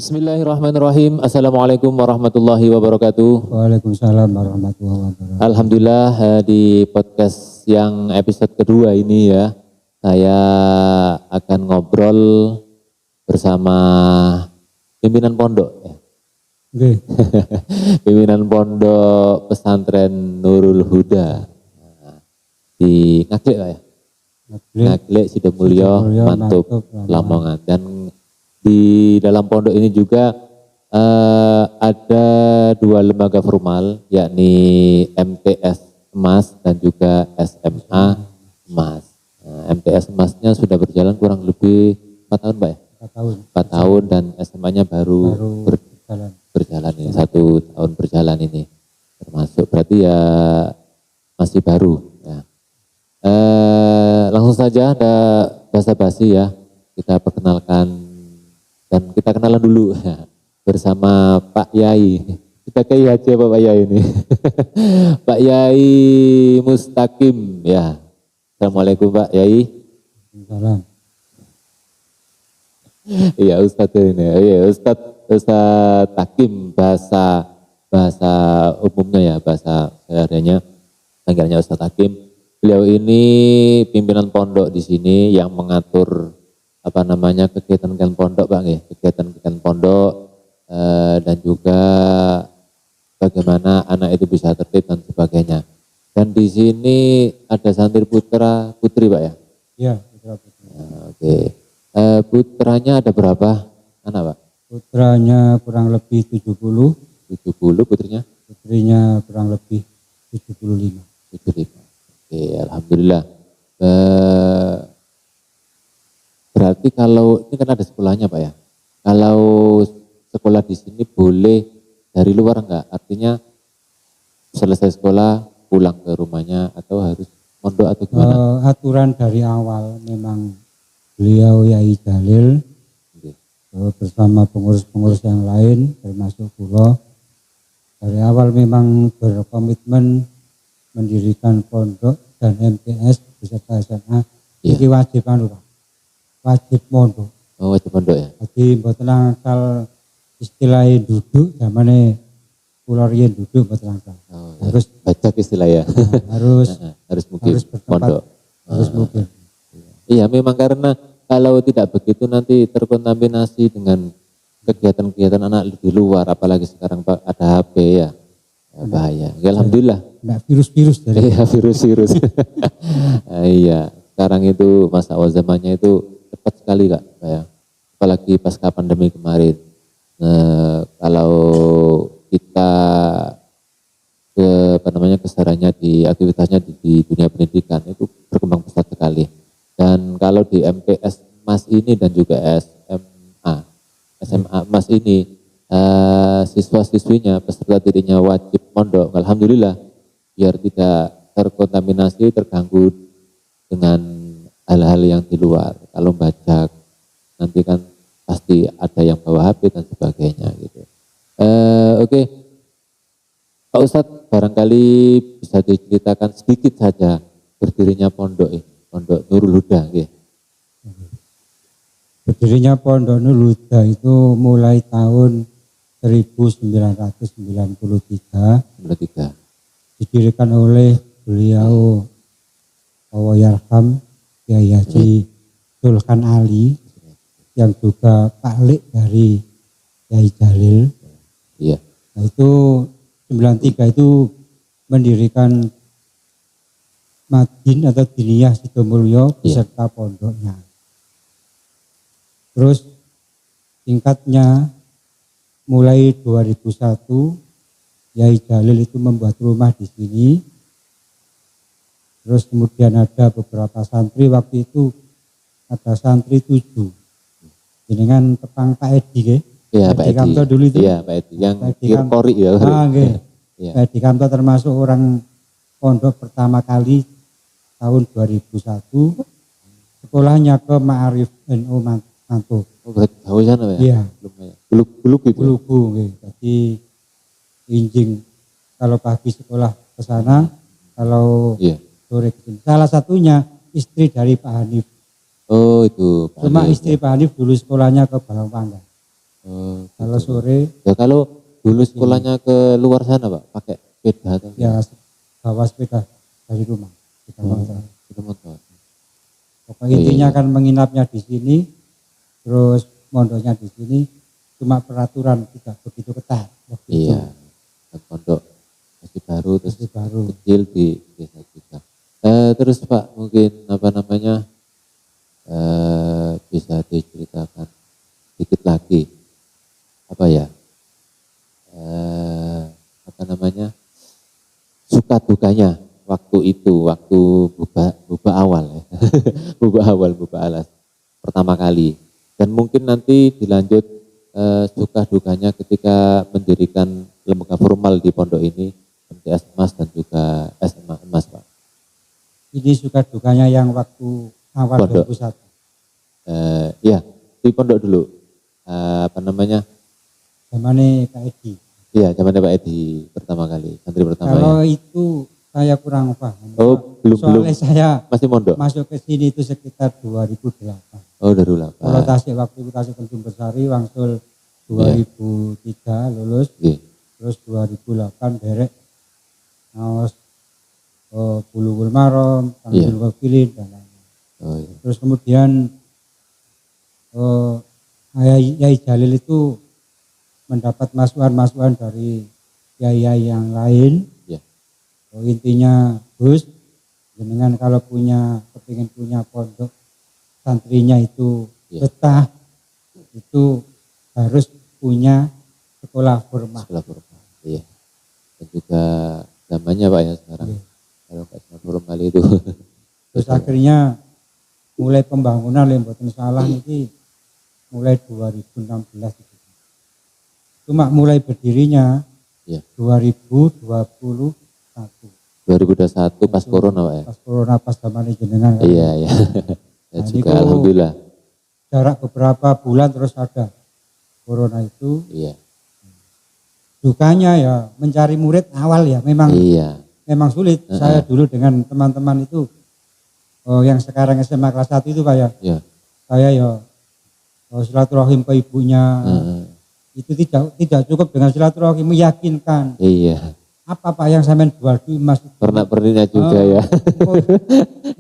Bismillahirrahmanirrahim. Assalamualaikum warahmatullahi wabarakatuh. Waalaikumsalam warahmatullahi wabarakatuh. Alhamdulillah di podcast yang episode kedua ini ya, saya akan ngobrol bersama pimpinan pondok ya. Oke. Pimpinan pondok pesantren Nurul Huda di Ngaglek ya. Ngaglek Sidomulyo, Mantub, Lamongan. Dan di dalam pondok ini juga ada dua lembaga formal, yakni MTS Emas dan juga SMA Emas. MTS Emasnya sudah berjalan kurang lebih 4 tahun Pak ya? 4 tahun dan SMA-nya baru berjalan ini, 1 tahun berjalan ini. Termasuk berarti ya masih baru. Ya. Langsung saja ada basa-basi ya, kita perkenalkan. Dan kita kenalan dulu bersama Pak Yai. Kita kayak aja Pak Yai ini. Pak Yai Mustaqim ya. Assalamualaikum Pak Yai. Salam. Iya Ustadz ini. Iya Ustadz Takim bahasa umumnya ya, bahasa sehariannya panggilannya Ustadz Takim. Beliau ini pimpinan pondok di sini yang mengatur kegiatan pondok Pak nggih, kegiatan pondok dan juga bagaimana anak itu bisa tertib dan sebagainya. Dan di sini ada santri putra putri Pak ya? Iya, putra putri. Oke. Putranya ada berapa anak Pak? Putranya kurang lebih 70. 70 putrinya? Putrinya kurang lebih 75. 75. Oke, alhamdulillah. Berarti kalau ini kan ada sekolahnya Pak ya. Kalau sekolah di sini boleh dari luar enggak? Artinya selesai sekolah pulang ke rumahnya atau harus mondok atau gimana? Aturan dari awal memang beliau Yai Jalil bersama pengurus-pengurus yang lain termasuk Pulau dari awal memang berkomitmen mendirikan pondok dan MTS beserta SMA. Ini wajib Pak. Wajib mondok. Oh, wajib mondok ya. Jadi mboten angsal istilahnya duduk, zamane kula riyen duduk mboten angsal. Oh, harus baca istilah ya. Harus mungkin pondok. Harus mungkin. Iya, memang karena kalau tidak begitu nanti terkontaminasi dengan kegiatan-kegiatan anak di luar, apalagi sekarang Pak ada HP ya. Bahaya. Ya, alhamdulillah. Enggak virus-virus dari. Iya, virus-virus. Iya, sekarang itu masa zamannya itu cepat sekali Kak, ya. Apalagi pasca pandemi kemarin. Kalau kita kesarannya di aktivitasnya di dunia pendidikan itu berkembang pesat sekali. Dan kalau di MTS Mas ini dan juga SMA Mas ini siswa-siswinya peserta dirinya wajib mondok. Alhamdulillah biar tidak terkontaminasi, terganggu dengan hal-hal yang di luar. Kalau baca nanti kan pasti ada yang bawa HP dan sebagainya gitu. Oke. Pak Ustadz barangkali bisa diceritakan sedikit saja berdirinya pondok Nurul Huda gitu. Berdirinya pondok Nurul Huda itu mulai tahun 1993. Didirikan oleh beliau Allahyarham Kyai Haji Sulkan Ali yang juga Paklik dari Yai Jalil. Iya. Nah itu 93 itu mendirikan Madin atau Diniyah Sidomulyo beserta pondoknya. Terus tingkatnya mulai 2001 Yai Jalil itu membuat rumah di sini. Terus kemudian ada beberapa santri, waktu itu ada santri 7. Jenengan tepang Pak Edi ke? Iya Pak Edi. Kamto dulu itu. Iya Pak Edi, yang Kirpori ya. Pak Edi Kamto termasuk orang pondok pertama kali tahun 2001. Sekolahnya ke Ma'arif NU Mantub. Oh berarti jauh sana Pak ya? Iya. Beluk gitu? Belugu. Jadi injing kalau pagi sekolah ke sana, kalau sore ke sini. Salah satunya istri dari Pak Hanif. Oh itu. Cuma istri Pak Hanif dulu sekolahnya ke Balongpanggang. Kalau sore. Ya kalau dulu sekolahnya ke luar sana Pak, pakai sepeda atau? Ya bawa sepeda dari rumah. Sepeda motor. Pokoknya intinya kan menginapnya di sini, terus mondoknya di sini, cuma peraturan tidak begitu ketat. Iya, pondok masih baru, terus kecil di desa juga. Terus Pak mungkin bisa diceritakan sedikit lagi suka dukanya waktu itu, waktu buba awal ya. buba alas pertama kali, dan mungkin nanti dilanjut suka dukanya ketika mendirikan lembaga formal di pondok ini, MTS Emas dan juga SMA Emas Pak. Ini suka dukanya yang waktu awal pondok. 2001. Ya, di pondok dulu. Zamannya Pak Edi. Iya, zamannya Pak Edi pertama kali, santri pertama. Kalau itu saya kurang paham. Soalnya saya masih mondok. Masuk ke sini itu sekitar 2008. Oh, 2008. Kalau waktu itu Tasik Tanjung Besari, Wangsul 2003 lulus. Terus 2008 derek naos Bulughul Maram, Tanjung Wakilin dan lain-lain. Terus kemudian Yai Jalil itu mendapat masukan dari yai yang lain. Intinya Gus, dengan kalau kepingin punya pondok santrinya itu betah, itu harus punya sekolah formal. Iya. Dan juga zamannya Pak ya sekarang. Kalau sekolah formal itu. Terus akhirnya mulai pembangunan Lemboten Salah ini mulai 2016 itu. Cuma mulai berdirinya 2021 pas corona Pak ya? Pas corona, pas zaman jenengan. Iya. Ya juga alhamdulillah. Jarak beberapa bulan terus ada corona itu. Iya. Dukanya ya mencari murid awal ya memang sulit. Saya dulu dengan teman-teman itu yang sekarang SMA kelas 1 itu Pak ya. Saya silaturahim ke ibunya. Itu tidak cukup dengan silaturahim, meyakinkan. Iya. Apa Pak yang sampean jual di emas? Pernah juga ya.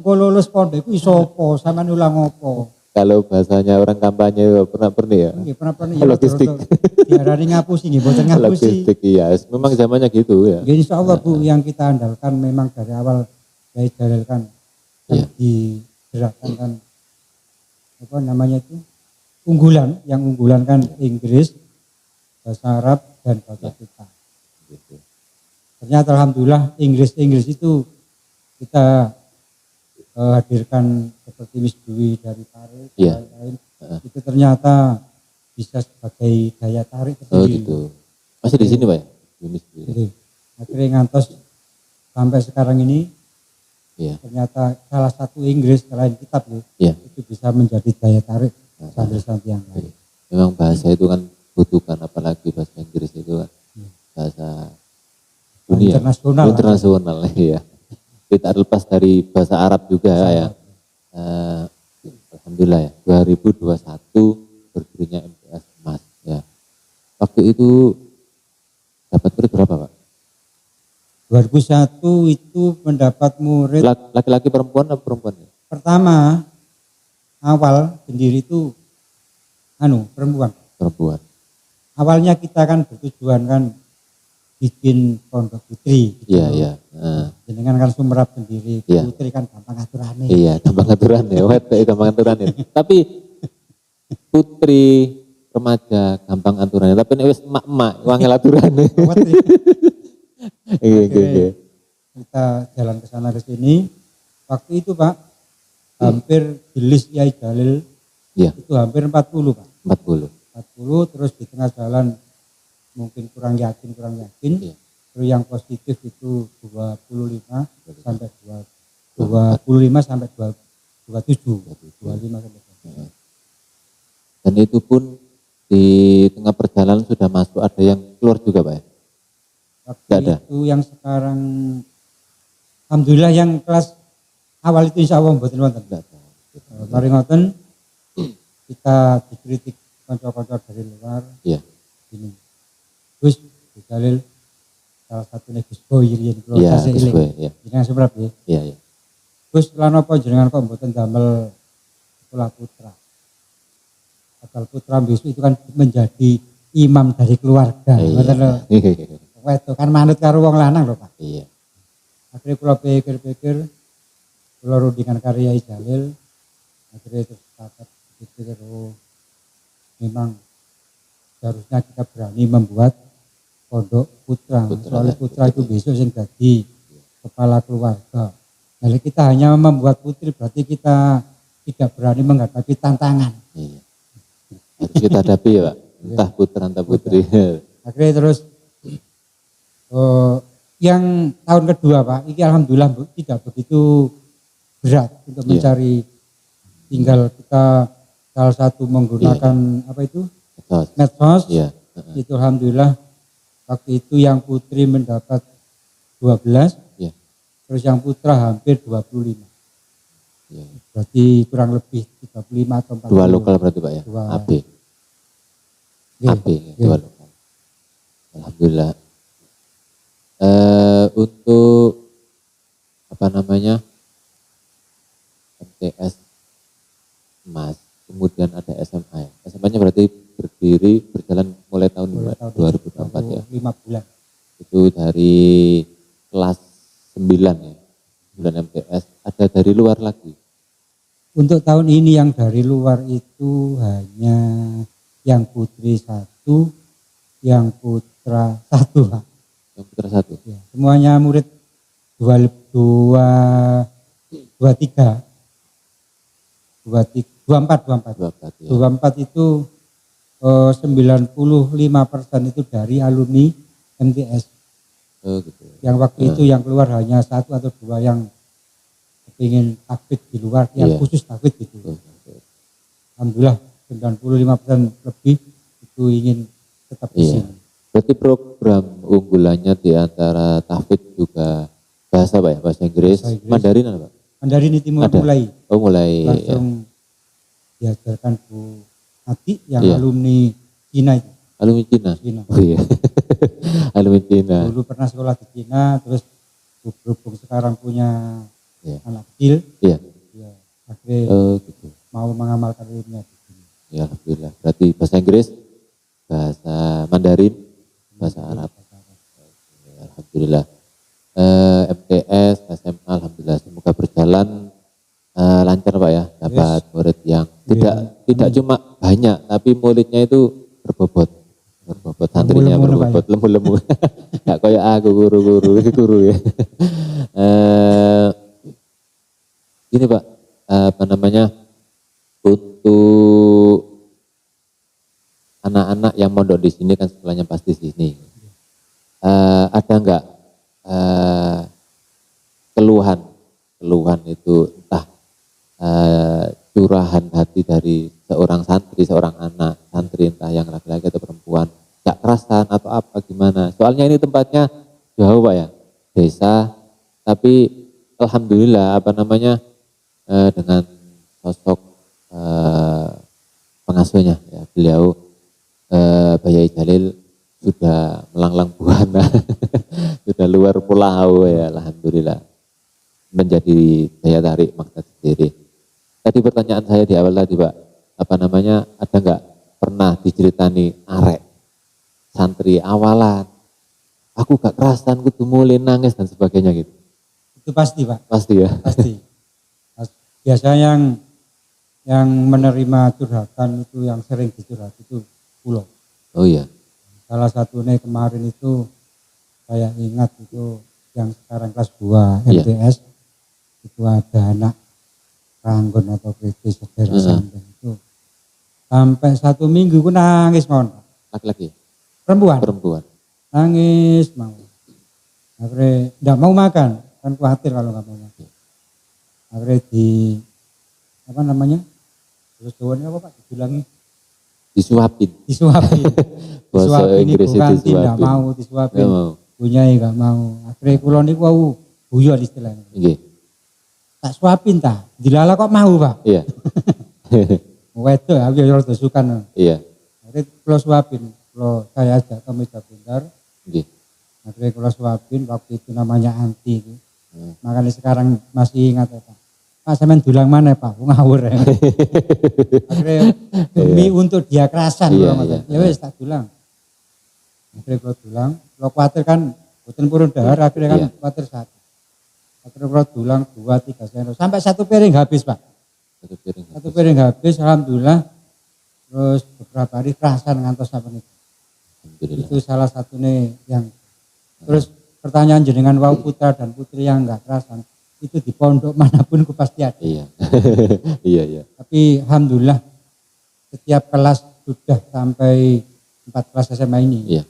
Engko lulus pondok iku iso apa? Sampean ulang apa? Kalau bahasanya orang kampanye pernah ya. Nggih, pernah ya. Logistik. Diarani ngapusi nggih, boten ngapusi. Logistik iya, memang zamannya gitu ya. Ya insyaallah Bu, yang kita andalkan memang dari awal Yai Jalil kan digerakkan kan apa namanya itu? Yang unggulan kan Inggris, bahasa Arab dan bahasa kita. Gitu. Ternyata alhamdulillah Inggris itu kita hadirkan seperti Miss Dwi dari Paris dan lain-lain. Itu ternyata bisa sebagai daya tarik tersendiri. Gitu. Masih di sini Pak ya? Jadi, akhirnya ngantos sampai sekarang ini ternyata salah satu Inggris selain kitab itu bisa menjadi daya tarik santri-santri yang lain. Memang bahasa itu kan butuhkan, apalagi bahasa Inggris itu kan bahasa dunia internasional ya. Tidak lepas dari bahasa Arab juga ya. Alhamdulillah ya, 2021 berdirinya MTS Emas ya. Waktu itu dapat murid berapa Pak? 2001 itu mendapat murid laki-laki perempuan atau perempuan? Pertama awal sendiri itu perempuan. Awalnya kita kan bertujuan kan bikin pondok putri. Iya. Jenengan kan sumerap sendiri. Putri kan gampang aturane. Iya, gampang aturane. Gampang aturane. Tapi putri remaja gampang aturane. Tapi nek wis emak-emak wangel aturane. Iya. Kita jalan ke sana ke sini. Waktu itu Pak, hampir di list Yai Jalil itu hampir 40 Pak. 40 terus di tengah jalan mungkin kurang yakin. Terus yang positif itu 25 sampai 27. 25 sampai 27. Dan itu pun di tengah perjalanan sudah masuk, ada yang keluar juga Pak ya? Waktu itu yang sekarang alhamdulillah yang kelas awal itu insya Allah mboten wonten. Mari ngoten kita dikritik kanca-kanca dari luar. Iya. Ini. Gus Jalil salah satunya Gus Boy riyen kula Iya, Gus Boy, iya. Jenengan seberapa ya? Iya, iya. Gus lan apa jenengan kok mboten damel sekolah putra? Asal putra besok itu kan menjadi imam dari keluarga. Ngoten lho. Wedok kan manut karo wong lanang lho, Pak. Iya. Akhirnya kula pikir-pikir kula rundingan karya Jalil. Akhirnya terus sepakat pikir memang seharusnya kita berani membuat pondok putra. Soalnya putra itu besok yang jadi kepala keluarga. Jadi kita hanya membuat putri berarti kita tidak berani menghadapi tantangan. Iya. Harus kita hadapi ya Pak, entah putra entah putri. Akhirnya terus yang tahun kedua Pak, ini alhamdulillah tidak begitu berat untuk mencari, tinggal kita salah satu menggunakan apa itu medsos, itu alhamdulillah waktu itu yang putri mendapat 12, terus yang putra hampir 25. Berarti kurang lebih 35 atau 40. Dua lokal berarti Pak ya? AB. AB, dua lokal. Alhamdulillah. Untuk apa namanya MTS Mas, kemudian ada SMA ya. SMA-nya berarti berjalan mulai tahun 2004 ya. 5 bulan. Itu dari kelas 9 ya. Bulan MTS, ada dari luar lagi. Untuk tahun ini yang dari luar itu hanya yang putri 1, yang putra 1 Pak. Yang putra 1? Ya, semuanya murid 24 itu 95% itu dari alumni MTS. Gitu. Yang waktu itu yang keluar hanya 1 atau 2 yang ingin takbid di luar, yang khusus takbid gitu. Alhamdulillah 95% lebih itu ingin tetap di sini. Berarti program unggulannya di antara tahfidz juga bahasa Pak ya, bahasa Inggris. Mandarin apa Pak? Mandarin itu mulai. Oh mulai. Langsung diajarkan Bu Ati yang alumni Cina itu. Alumni Cina? Oh iya. Alumni Cina. Dulu pernah sekolah di Cina, terus berhubung sekarang punya anak kecil. Iya. Ya, akhirnya gitu. Mau mengamalkan ilmunya di sini. Ya alhamdulillah. Berarti bahasa Inggris, bahasa Mandarin, bahasa Arab. Alhamdulillah. MTS, SMA, alhamdulillah semoga berjalan lancar Pak ya. Dapat murid yang tidak cuma banyak, tapi muridnya itu berbobot santrinya berbobot lemu-lemu. Gak kayak aku guru ya. Ini Pak, apa namanya, untuk anak-anak yang mondok di sini kan sekolahnya pasti di sini. Ada enggak keluhan itu entah curahan hati dari seorang santri, seorang anak santri entah yang laki-laki atau perempuan, gak kerasan atau apa gimana? Soalnya ini tempatnya jauh Pak ya, desa, tapi alhamdulillah apa namanya dengan sosok pengasuhnya ya, beliau Pak Yai Jalil sudah melanglang buana, sudah luar pulau ya, alhamdulillah menjadi daya tarik makna sendiri. Tadi pertanyaan saya di awal tadi Pak, apa namanya, ada nggak pernah diceritani arek santri awalan, aku gak kerasan, kudu mulai nangis dan sebagainya gitu? Itu pasti Pak. Pasti ya. Pasti. Biasanya yang menerima curhatan itu, yang sering dicurhat itu pulau. Oh iya. Salah satunya kemarin itu saya ingat itu yang sekarang kelas 2 MTS, itu ada anak Ranggon atau Kritis saudara sampai itu sampai 1 minggu aku nangis mau. Laki-laki? Perempuan. Nangis mau. Akhirnya tidak mau makan, kan khawatir kalau nggak mau makan. Akhirnya apa namanya? Terus jawabannya apa Pak? Dibilangnya? Disuapin. Disuapin Inggris ibu kantin tidak mau disuapin. Punyai nggak mau. Akhirnya kulon itu wow guyon istilahnya. Tak suapin tak, dilala kok mau Pak. Iya. Wedo aku ya suka. Iya. Akhirnya kalau suapin, kalau saya ajak ke meja bundar, akhirnya kalau suapin waktu itu namanya anti. Makanya sekarang masih ingat ya Pak. Pak sampean dulang mana Pak? Ngawur ya. Akhirnya demi untuk dia kerasan. Ya wes tak dulang. Akhirnya kalau dulang, kalau khawatir kan boten purun dahar, akhirnya kan khawatir satu. Akhirnya kalau dulang 2-3 sendok. Sampai 1 piring habis Pak. 1 piring habis, alhamdulillah. Terus beberapa hari kerasan ngantos sampai itu. Itu salah satunya yang. Terus pertanyaan jenengan wau putra dan putri yang enggak kerasan. Itu di pondok manapun pasti ada. Iya. Iya. Tapi alhamdulillah setiap kelas sudah sampai 4 kelas SMA ini. Iya.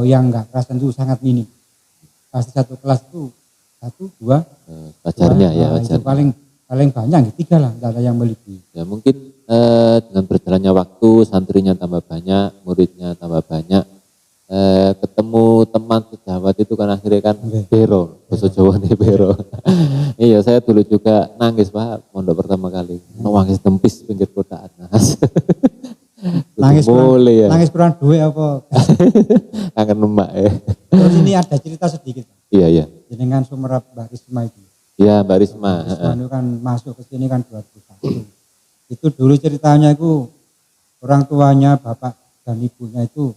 Yang enggak kerasan itu sangat minim. Pasti satu kelas itu 1, 2. Pacarnya ya. Itu paling banyak 3 lah, tidak ada yang melebihi. Ya mungkin dengan berjalannya waktu, santrinya tambah banyak, muridnya tambah banyak, ketemu teman sejawat itu kan akhirnya kan bero, bahasa Jawa nih bero. Iya, saya dulu juga nangis Pak, pondok pertama kali, nangis tempis pinggir kotaan. Nangis kurang duit apa? Kangen emak ya. Terus ini ada cerita sedikit. Iya. Jenengan Sumerap Mbak Risma itu. Iya, Mbak Risma. Itu kan masuk ke sini kan 2001. Itu dulu ceritanya itu orang tuanya bapak dan ibunya itu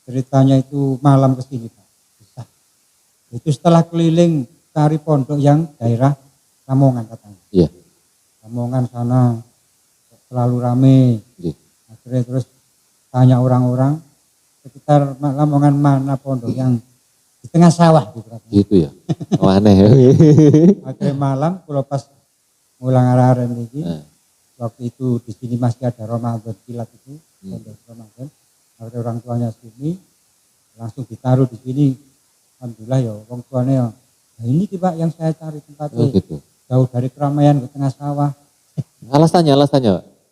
ceritanya itu malam ke sini Pak. Bisa. Itu setelah keliling cari pondok yang daerah Lamongan katanya. Iya. Lamongan sana selalu rame. Iya. Akhirnya terus tanya orang-orang sekitar Lamongan mana pondok yang di tengah sawah gitu katanya. Gitu ya. Aneh. Akhirnya malam kalau pas ngulang arah-arah ini, waktu itu di sini masih ada Ramadan kilat itu, pondok Ramadan. Akhirnya orang tuanya sini langsung ditaruh di sini. Alhamdulillah ya, orang tuanya ya, nah ini Pak yang saya cari tempatnya. Gitu. Jauh dari keramaian ke tengah sawah. Alasannya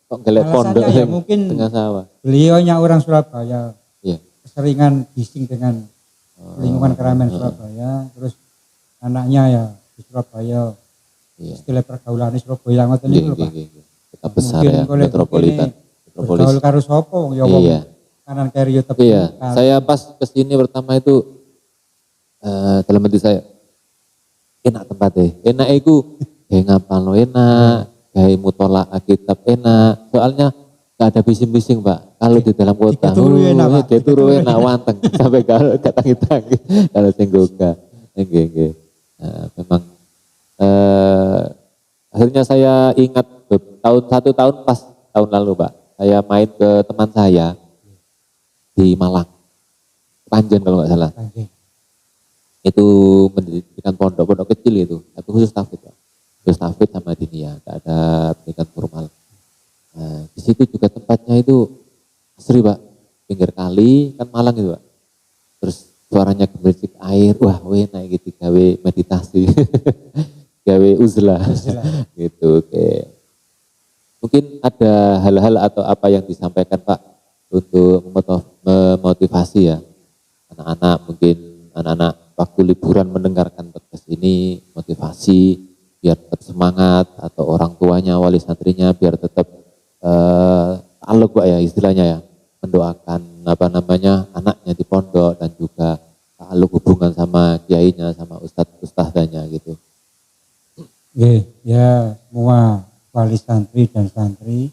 kok gelek pondok ya, mungkin tengah sawah. Beliaunya orang Surabaya. Iya. Keseringan bising dengan lingkungan keramaian Surabaya, terus anaknya ya di Surabaya. Istilah pergaulan Surabaya ngoten niku lho Pak. Kota besar ya, metropolitan. Bergaul karo sapa wong ya wong kanan kiri yo tepi. Iya, saya pas kesini pertama itu dalam hati saya enak tempatnya. Enak itu kayak ngapal lo enak, kayak mutola kitab enak. Soalnya gak ada bising-bising Pak. Kalau di dalam kota, turu enak wanteng sampai kalau tangi-tangi kalau singgoga. Nggih. Memang akhirnya saya ingat satu tahun pas tahun lalu Pak, saya main ke teman saya di Malang, Panjen kalau nggak salah. Itu mendirikan pondok kecil itu, tapi khusus tahfidz Pak. Khusus tahfidz sama dinia, nggak ada pendidikan formal. Nah, di situ juga tempatnya itu asri Pak, pinggir kali kan Malang itu Pak. Terus suaranya gemericik air, wah enak gitu, gawe meditasi. gawe uzlah gitu. Oke. Mungkin ada hal-hal atau apa yang disampaikan Pak untuk memotivasi ya anak-anak, mungkin anak-anak waktu liburan mendengarkan podcast ini, motivasi biar tetap semangat, atau orang tuanya, wali santrinya biar tetap taluk Pak ya istilahnya ya, mendoakan anaknya di pondok dan juga taluk hubungan sama kiainya, sama ustadzanya gitu. Ya semua wali santri dan santri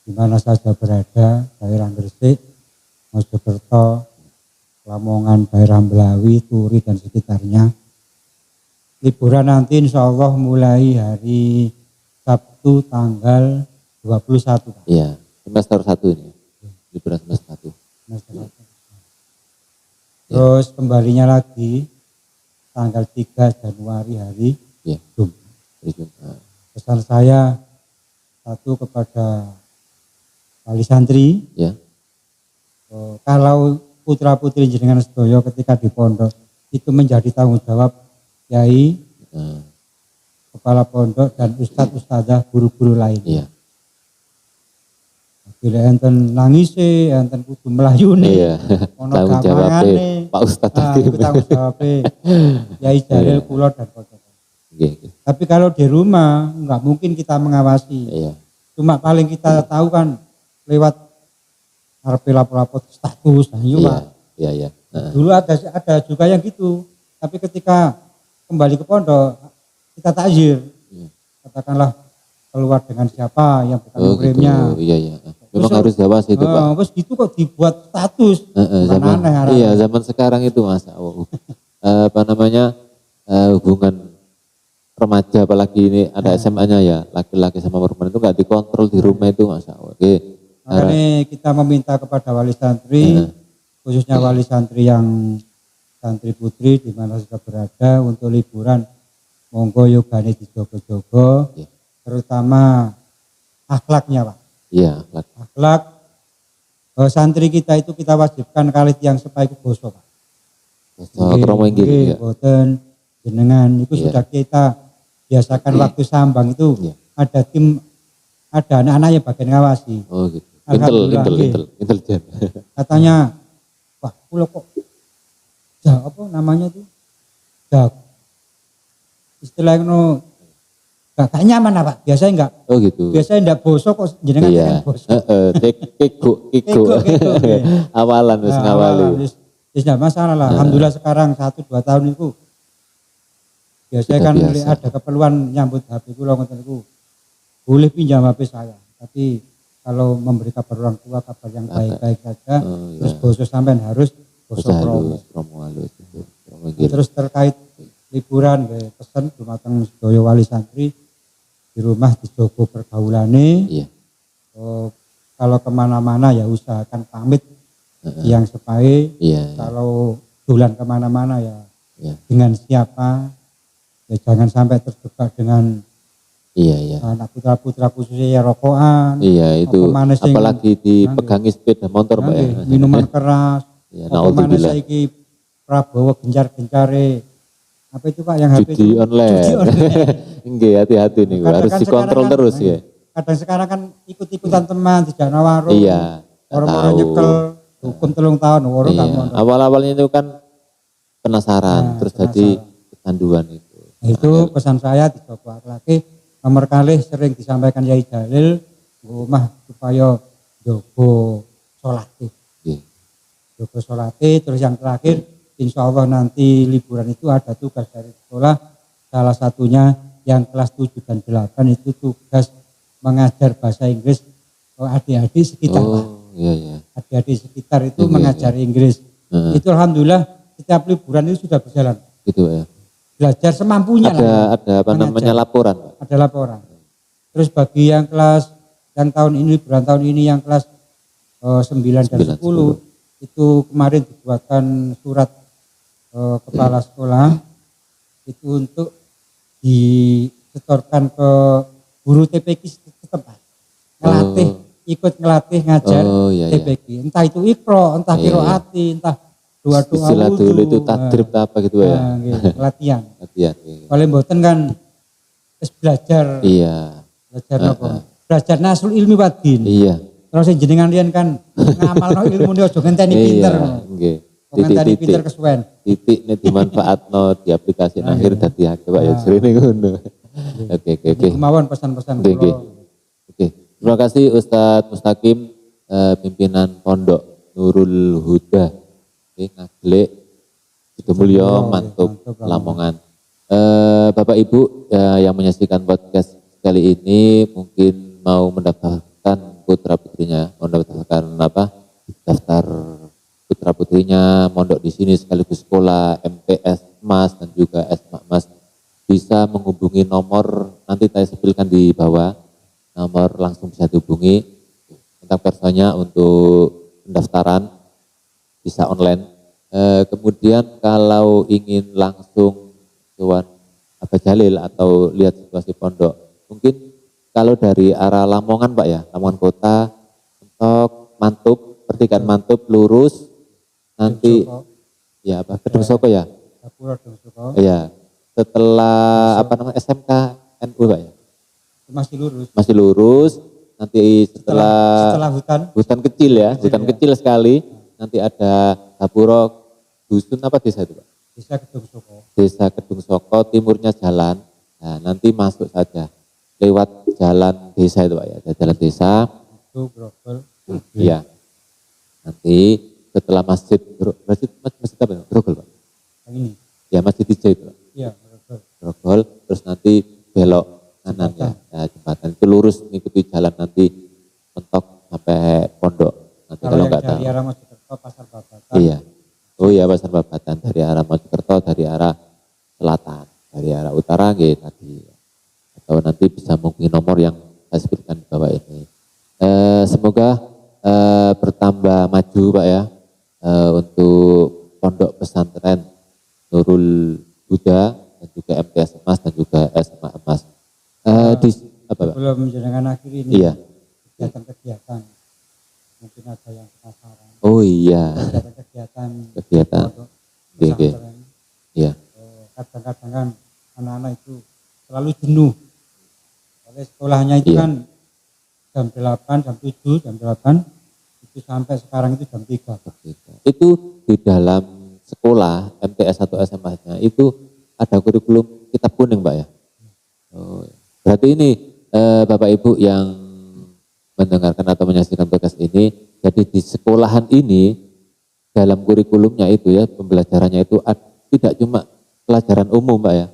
di mana saja berada, daerah Gresik, Mojokerto, Lamongan, daerah Belawi, Turi dan sekitarnya. Liburan nanti insya Allah mulai hari Sabtu tanggal 21. Iya, semester 1 ini. Liburan semester 1. Terus kembalinya lagi tanggal 3 Januari hari Jumat. Pesan saya satu kepada wali santri, kalau putra putri jenengan sedaya ketika di pondok itu menjadi tanggung jawab kiai, kepala pondok dan ustadz ustadzah guru-guru lainnya. Bila enten nangis enten kudu melayuni, tanggung jawab Pak Ustadz tanggung jawab Kiai Jalil kula dan pondok. Tapi kalau di rumah nggak mungkin kita mengawasi. Cuma paling kita tahu kan lewat ngarepe lapor-lapor status. Nah, iya, Pak. Iya. Dulu ada juga yang gitu. Tapi ketika kembali ke pondok, kita takzir. Katakanlah keluar dengan siapa yang bukan muhrimnya. Gitu. Iya. Memang terus, harus Jawa itu, Pak. Terus gitu kok dibuat status. Zaman sekarang itu Mas. Hubungan remaja apalagi ini ada SMA-nya ya, laki-laki sama perempuan itu nggak dikontrol di rumah itu Mas. Oke. Makanya kita meminta kepada wali santri, khususnya wali santri yang santri putri di mana sudah berada untuk liburan, monggo yogane dijogo-jogo, terutama akhlaknya, Pak. Iya, akhlak. Santri kita itu kita wajibkan kali yang supaya itu boso, Pak. Kromo inggih, boten jenengan itu sudah kita biasakan waktu sambang itu ada tim, ada anak-anak yang bagian ngawasi. Oh gitu. Intelijen. Katanya, wah, kula kok apa namanya itu? Istilahnya gak nyaman apa? Biasanya enggak. Oh gitu. Biasanya enggak bosok kok jenengan yang bosok. Kiko. Awalan wis ngawali. Wis enggak masalah lah. Alhamdulillah sekarang 1-2 tahun itu biasanya kan ada keperluan nyambut HP kula ngoten niku. Boleh pinjam HP saya. Tapi kalau memberi kabar orang tua, kabar yang baik-baik saja, terus bosok sampean harus bosok promo halus. Terus terkait liburan, pesan dumateng sedaya wali santri di rumah dijogo pergaulane. Kalau kemana-mana ya usahakan pamit yang sepae. Kalau dolan kemana-mana ya dengan siapa, ya jangan sampai terjebak dengan anak putra-putra khususnya ya rokokan. Itu apalagi dipegangi sepeda motor, Pak ya. Minuman keras. Apa mana saiki Prabowo gencar-gencare apa itu Pak yang HP judi online. Enggak, hati-hati nih, harus dikontrol terus ya. Kadang sekarang kan ikut-ikutan teman di Jana Warung. Orang-orang nyekel hukum 3 tahun orang kamu. Awal-awalnya itu kan penasaran terus jadi kecanduan itu. Itu pesan saya di Joko lagi nomor kali sering disampaikan Yai Jalil rumah supaya jogo sholati. Jogo sholati, terus yang terakhir insya Allah nanti liburan itu ada tugas dari sekolah, salah satunya yang kelas 7 dan 8 itu tugas mengajar bahasa Inggris adik-adik sekitar. Adik-adik sekitar itu mengajar Inggris. Itu alhamdulillah setiap liburan itu sudah berjalan. Gitu ya. Belajar semampunya ada apa namanya laporan. Ada laporan. Terus bagi yang kelas yang tahun ini liburan tahun ini yang kelas 9 dan 10 itu kemarin dibuatkan surat kepala sekolah itu untuk disetorkan ke guru TPQ setempat. Ikut ngelatih ngajar TPQ. Entah itu ikro, entah kiroati, entah doa istilah dulu itu tadrib apa gitu ya. Latihan. Kalau mboten kan belajar. Belajar apa? Belajar nasul ilmi wadin. Terus jenengan lian kan ngamalno ilmu ne aja ngenteni pinter. Nggih. Ngenteni pinter kesuwen. Titik ne dimanfaatno di aplikasi akhir dadi akeh Pak ya srene ngono. Oke. Kemauan pesan-pesan kula. Oke. Terima kasih Ustadz Mustaqim pimpinan Pondok Nurul Huda. Ngaglek Sidomulyo Mantub Lamongan. Bapak Ibu yang menyaksikan podcast kali ini mungkin mau mendaftarkan putra putrinya, mau mendaftarkan daftar putra putrinya mondok di sini sekaligus sekolah MTS Mas dan juga SMA Mas, bisa menghubungi nomor nanti saya sebutkan di bawah, nomor langsung bisa dihubungi kontak personnya untuk pendaftaran. Bisa online. Kemudian kalau ingin langsung Tuan Abah Jalil atau lihat situasi pondok, mungkin kalau dari arah Lamongan Pak ya, Lamongan Kota, untuk Mantub, pertigaan Mantub lurus, nanti ya apa Gedung Soko ya? Iya. Setelah SMK NU Pak ya? Masih lurus. Nanti setelah hutan kecil ya, hutan kecil sekali. Nanti ada Gapuro dusun apa desa itu Pak? Desa Gedung Soko, timurnya jalan. Nah, nanti masuk saja lewat jalan desa itu Pak ya, jalan desa. Iya. Nanti setelah masjid apa ya? Grogol Pak? Yang ini? Ya masjid hijau itu Pak. Iya, Grogol, terus nanti belok kanan ya. Ya, jembatan itu lurus mengikuti jalan nanti mentok sampai pondok. Nanti kalau nggak tahu. Dari arah Mojokerto Pasar Babatan. Iya. Oh iya Pasar Babatan dari arah Mojokerto, dari arah selatan, dari arah utara gitu tadi. Atau nanti bisa mungkin nomor yang saya sebutkan di bawah ini. Semoga bertambah maju Pak ya untuk pondok pesantren Nurul Huda dan juga MTS Emas dan juga SMA Emas. Sebelum jenengan akhir ini, iya. kegiatan-kegiatan mungkin ada yang penasaran. Oh iya. Kegiatan pesantren. Iya. Kadang-kadang kan anak-anak itu selalu jenuh. Oleh sekolahnya itu kan jam 8, jam 7, jam 8 itu sampai sekarang itu jam 3. Itu di dalam sekolah MTS atau SMA-nya itu ada kurikulum kitab kuning Pak ya. Oh, berarti ini Bapak Ibu yang mendengarkan atau menyaksikan podcast ini, jadi di sekolahan ini dalam kurikulumnya itu ya pembelajarannya itu tidak cuma pelajaran umum Pak ya,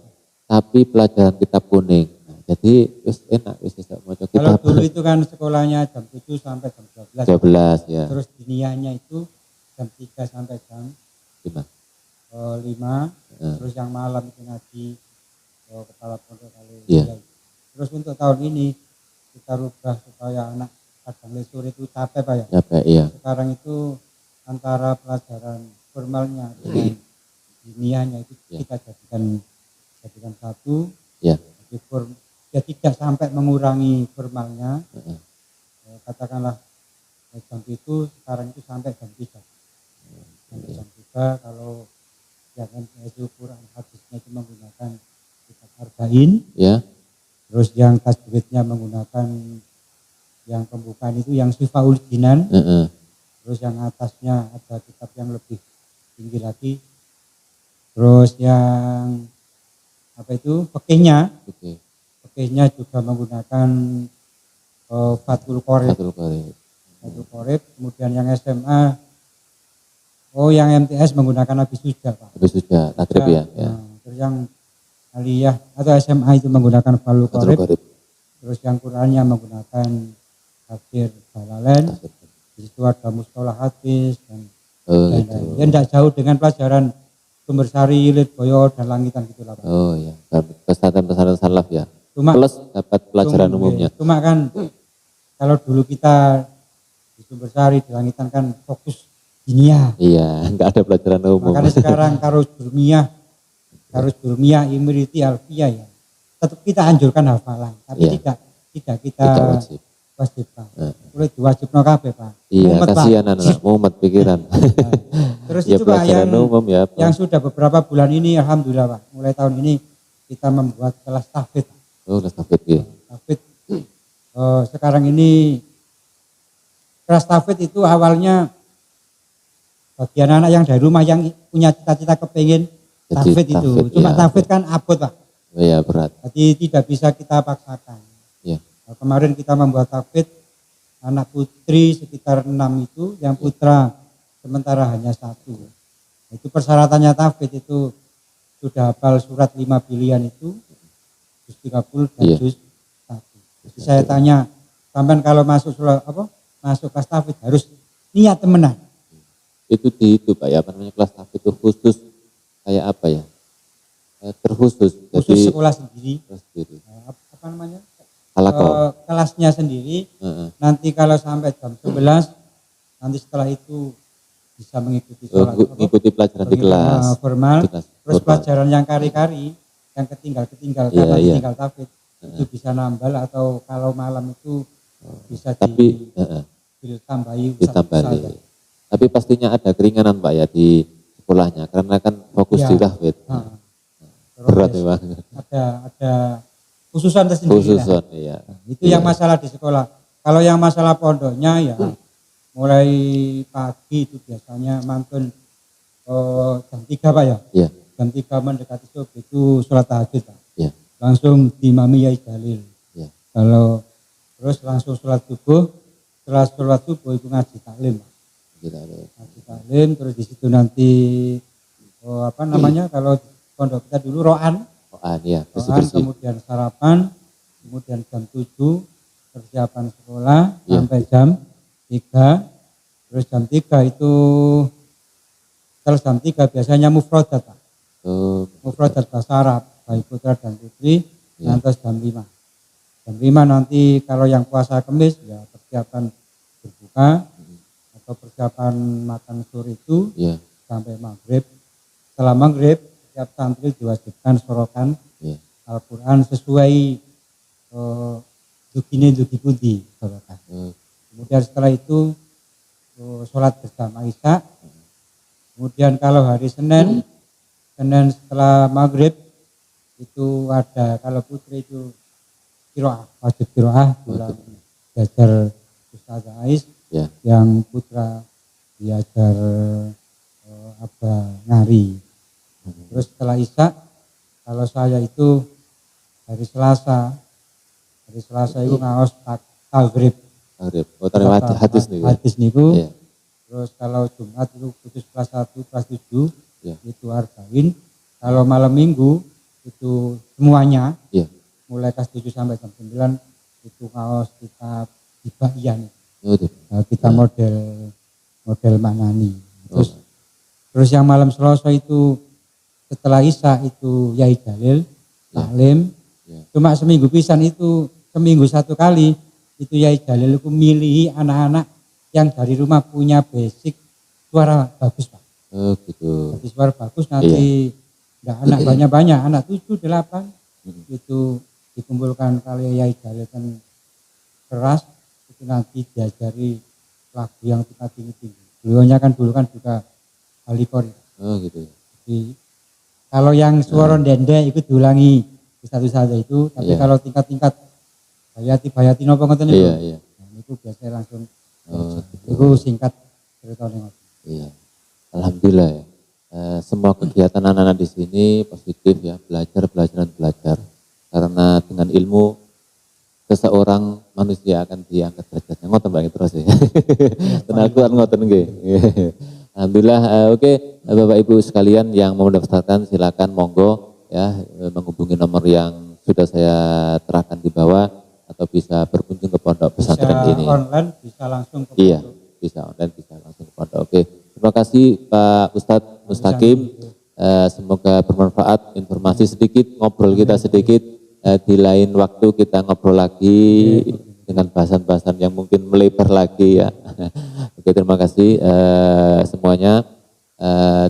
tapi pelajaran kitab kuning. Nah, jadi enak bisa mau kitab. Kalau dulu itu kan sekolahnya jam 7 sampai jam 12. 12 ya. Terus diniahnya itu jam 3 sampai jam 5. Terus yang malam itu ngaji kepala pondok kali. Terus untuk tahun ini kita rubah supaya anak kadang lesur itu capek Pak ya. Capek iya. Sekarang itu antara pelajaran formalnya dengan diniahnya itu kita jadikan satu. Ya. Ya tidak sampai mengurangi formalnya. Katakanlah jam itu sekarang itu sampai jam 3. Sampai jam 3 kalau jangan itu Quran hadisnya itu menggunakan kitab Arba'in. Ya. Terus yang tajwidnya menggunakan yang pembukaan itu yang Sifaul Jinan. Terus yang atasnya ada kitab yang lebih tinggi lagi. Terus yang apa itu fikihnya. Fikihnya juga menggunakan Fathul Qorib. Fathul Qorib. Kemudian yang SMA yang MTS menggunakan Habis Suja Pak. Habis Suja, takrib ya. Terus yang Aliyah atau SMA itu menggunakan Fathul Qorib. Terus yang Qurannya menggunakan Tafsir Jalalain. Di situ ada mustalah hadis dan lain-lain. Ya tidak jauh dengan pelajaran Sumber Sari, Lirboyo dan Langitan gitulah Pak. Oh iya, pesantren salaf ya. Cuma plus dapat pelajaran umumnya. Cuma kan kalau dulu kita di Sumber Sari, di Langitan kan fokus dunia. Iya, enggak ada pelajaran umum. Makanya sekarang Karus Durmiyah, Imriti, Alfiyah ya. Tetap kita anjurkan hafalan, tapi tidak kita wajib Pak. Boleh diwajibno kabeh Pak. Iya, kasihan anak mumet pikiran. Terus ya, itu Pak yang sudah beberapa bulan ini alhamdulillah Pak. Mulai tahun ini kita membuat kelas tahfidz. Oh, kelas tahfidz ya. Tahfidz. Sekarang ini kelas tahfidz itu awalnya bagi anak-anak yang dari rumah yang punya cita-cita kepengen tahfidz itu. Cuma tahfidz kan abot Pak. Oh iya, berat. Jadi tidak bisa kita paksakan. Iya. Kemarin kita membuat tahfidz anak putri sekitar 6 itu, yang putra sementara hanya 1. Itu persyaratannya tahfidz itu sudah hafal surat 5 pilihan itu, juz 30 dan juz 1. Jadi saya tanya, sampean kalau masuk masuk kelas tahfidz harus niat temenan. Itu Pak ya, apa namanya kelas tahfidz itu khusus kayak apa ya? Terkhusus. Khusus jadi, sekolah sendiri. Apa namanya? Kelasnya sendiri. Nanti kalau sampai jam 11, nanti setelah itu bisa mengikuti sholat. Mengikuti pelajaran di kelas. Formal. Terus pelajaran yang kari-kari, yang ketinggal karena tinggal tahfidz, itu bisa nambal atau kalau malam itu bisa ditambahi. Tapi pastinya ada keringanan Pak ya di sekolahnya, karena kan fokus di tahfidz. Berat memang. Ada khususan tersendiri. Iya. Itu yang masalah di sekolah. Kalau yang masalah pondoknya ya mulai pagi itu biasanya mantun jam 3 Pak ya. Iya. Jam 3 mendekati subuh itu sholat tahajud Pak. Iya. Langsung diimami Yai Jalil. Iya. Kalau terus langsung sholat subuh, setelah sholat subuh itu ngaji taklim Pak. Ngaji taklim, terus di situ nanti kalau pondok kita dulu roan ya, kemudian sarapan, kemudian jam 7 persiapan sekolah sampai jam 3, terus jam 3 itu setelah jam 3 biasanya mufrodat Pak. Mufrodat bahasa Arab baik putra dan putri, nanti jam 5. Jam 5 nanti kalau yang puasa Kamis ya persiapan berbuka atau persiapan makan sore itu sampai maghrib. Setelah maghrib setiap santri diwajibkan sorokan Al-Quran sesuai dugi pundi sorokan. Kemudian setelah itu sholat bersama Isya. Kemudian kalau hari Senin setelah maghrib itu ada, kalau putri itu qiraah, wajib qiraah belajar Ustaz Ais, yang putra diajar ngari. Terus setelah Isya, kalau saya itu hari Selasa itu ngaos Maghrib. Hadis niku. Terus kalau Jumat itu khusus kelas 1, kelas 7 itu arba'in. Kalau malam Minggu itu semuanya mulai kelas 7 sampai jam 9 itu ngaos kitab Ibaiyah. Kita model Manani. Terus yang malam Selasa itu setelah Isya itu Yai Jalil taklim. Cuma seminggu pisan itu, seminggu satu kali itu Yai Jalil itu milih anak-anak yang dari rumah punya basic suara bagus Pak. Gitu. Jadi suara bagus nanti anak banyak-banyak, anak 7, 8 itu dikumpulkan kali Yai Jalil kan keras, itu nanti diajari lagu yang tinggi-tinggi. Beliaunya kan dulu kan juga ahli kori. Gitu. Jadi kalau yang suara dende itu diulangi satu-satu itu, tapi kalau tingkat-tingkat bayati nopo ngoten niku. Itu biasanya langsung itu singkat ceritanya. Alhamdulillah ya. Semua kegiatan anak-anak di sini positif ya, belajar. Karena dengan ilmu seseorang manusia akan diangkat derajatnya. Ngoten Pak terus ya. Tenaga ngoten nggih. Alhamdulillah. Oke, Bapak Ibu sekalian yang mau mendaftarkan silakan monggo ya menghubungi nomor yang sudah saya terahkan di bawah atau bisa berkunjung ke pondok pesantren ini. Bisa online, bisa langsung ke pondok. Iya, bisa online, bisa langsung ke pondok. Oke, terima kasih Pak Ustadz Mustaqim. Semoga bermanfaat informasi sedikit, ngobrol kita sedikit. Di lain waktu kita ngobrol lagi dengan bahasan-bahasan yang mungkin melebar lagi ya. Oke, terima kasih semuanya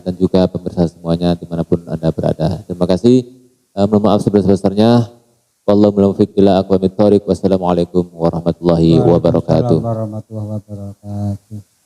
dan juga pemirsa semuanya dimanapun Anda berada. Terima kasih. Mohon maaf sebesar-besarnya. Wallahu muwaffiq ila aqwamit thoriq. Wassalamualaikum warahmatullahi wabarakatuh. Warahmatullahi wabarakatuh.